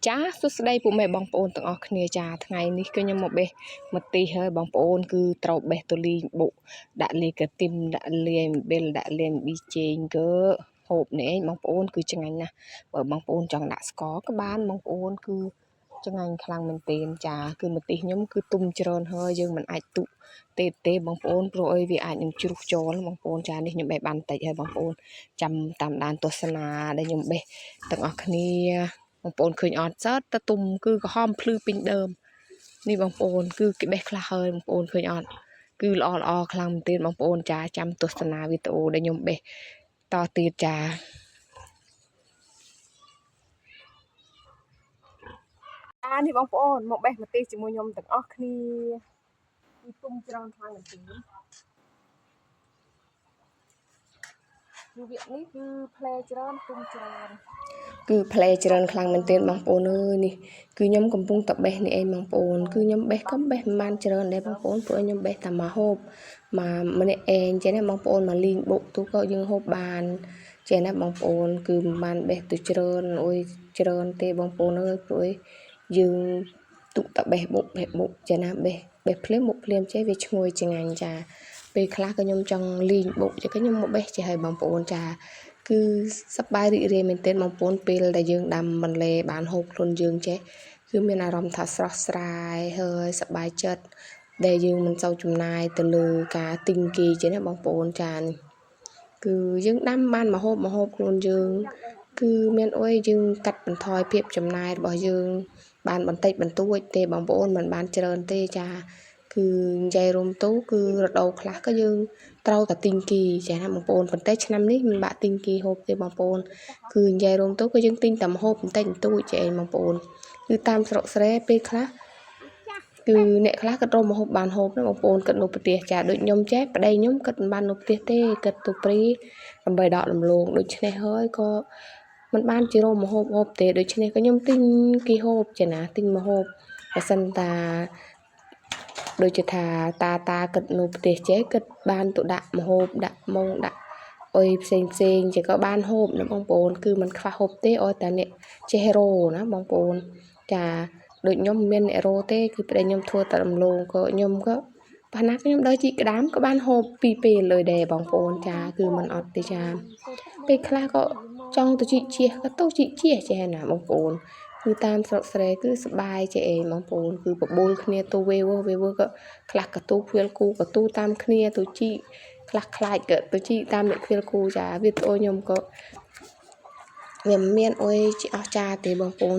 ចាសួស្តីពុកម៉ែបងប្អូនទាំងអស់គ្នាចាថ្ងៃនេះគឺខ្ញុំមកបេះមកទីហើយបងប្អូនគឺត្រូវបេះទៅលីងបុកដាក់លីកាទីមដាក់លាយអំបិលដាក់លាយប៊ីចេងកើហូបនេះឯងបងប្អូនគឺឆ្ងាញ់ណាស់បើបងប្អូនចង់ដាក់ស្ករក៏បានបងប្អូនគឺឆ្ងាញ់ខ្លាំងមែនទែនចាគឺម្ទេសខ្ញុំគឺទុំច្រើនហើយយើងមិនអាចទុកទេបងប្អូនព្រោះអីវាអាចនឹងជ្រុះចូលបងប្អូនចានេះខ្ញុំបេះបានតិចហើយបងប្អូនចាំតាមដានទស្សនាដែលខ្ញុំបេះទាំងអស់គ្នាបងប្អូនឃើញអត់សើតទៅទុំគឺក្រហមភ្លឺពេញដើមនេះបងប្អូនគឺគេបេះខ្លះហើយបងប្អូនឃើញអត់គឺល្អខ្លាំងមែនទែនបងប្អូនចាចាំទស្សនាវីដេអូដែលខ្ញុំបេះតទៀតចានេះបងប្អូនមកបេះម្ទេសជាមួយខ្ញុំទាំងអស់គ្នាគឺទុំច្រើនខ្លាំងមែនទែនគឺវានេះគឺផ្លែច្រើនទុំច្រើនគឺផ្លែច្រើនខ្លាំងមែនទែនបងប្អូនអើយនេះគឺខ្ញុំកំពុងតែបេះនេះឯងបងប្អូនគឺខ្ញុំបេះក៏បេះមិនបានច្រើនដែរបងប្អូនព្រោះខ្ញុំបេះតែមកហូបមកម្នាក់ឯងចេះណាបងប្អូនមកលីងបុកទូក៏យើងហូបបានចេះណាបងប្អូនគឺមិនបានបេះទៅច្រើនអុយច្រើនទេបងប្អូនអើយព្រោះយើងទុកតែបេះបុកចេះណាបេះភ្លាមបុកភ្លាមចេះវាឈ្ងុយឆ្ងាញ់ចាពេលខ្លះក៏ខ្ញុំចង់លីងបុកចេះក៏ខ្ញុំមកបេះចេះឲ្យបងប្អូនចាគឺសប្បាយរីករាយមែនទែនបងប្អូនពេលដែលយើងដាំបន្លែបានហូបខ្លួនយើងចេះគឺមានអារម្មណ៍ថាស្រស់ស្រាយហើយសប្បាយចិត្តដែលយើងមិនសូវចំណាយទៅលើការទិញគេចេះណាបងប្អូនចានេះគឺយើងដាំបានមកហូបខ្លួនយើងគឺមានអុយយើងកាត់បន្ថយភាពចំណាយរបស់យើងបានបន្តិចបន្តួចទេបងប្អូនមិនបានច្រើនទេចាគឺនិយាយរួមទៅគឺរដូវខ្លះក៏យើងត្រូវតែទិញគីចាណាបងប្អូនប៉ុន្តែឆ្នាំនេះមិនបាក់ទិញគីហូបទេបងប្អូនគឺនិយាយរួមទៅក៏យើងទិញតែម្ហូបបន្តិចបន្តួចចេះបងប្អូនគឺតាមស្រុកស្រែពេលខ្លះគឺអ្នកខ្លះគាត់រកម្ហូបបានហូបណាបងប្អូនគាត់នៅប្រទេសចាដូចខ្ញុំចេះប្តីខ្ញុំគាត់មិនបាននៅប្រទេសទេគាត់ទៅព្រីដើម្បីដកដំឡូងដូច្នេះហើយក៏មិនបានជារកម្ហូបទេដូច្នេះក៏ខ្ញុំទិញគីហូបចេះណាទិញម្ហូបបើសិនតាដូចជាថាតាគាត់នៅប្រទេសចេះគាត់បានទៅដាក់ម្ហូបដាក់ម៉ងដាក់អុយផ្សេងចេះក៏បានហូបណាបងប្អូនគឺมันខ្វះហូបទេអត់តែអ្នកចេះរោណាបងប្អូនចាដូចខ្ញុំមានអ្នករោទេគឺប្តីខ្ញុំធ្វើតែដំឡូងក៏ខ្ញុំក៏ប៉ះណាខ្ញុំដើរជីកក្តាមក៏បានហូបពីពេលលើដែរបងប្អូនចាគឺมันអត់ទេចាពេលខ្លះក៏ចង់ទៅជីកជះក៏ទៅជីកជះចេះណាបងប្អូនគឺតាមស្រុកស្រែគឺសបាយចេះអីបងប្អូនគឺបបួលគ្នាទៅវេវើក៏ខ្លះក៏ទូភៀលគូក៏ទូតាមគ្នាទៅជីកខ្លះខ្លាចក៏ទៅជីកតាមអ្នកភៀលគូចាវីដេអូខ្ញុំក៏វាមានអុយអស់ចាទេបងប្អូន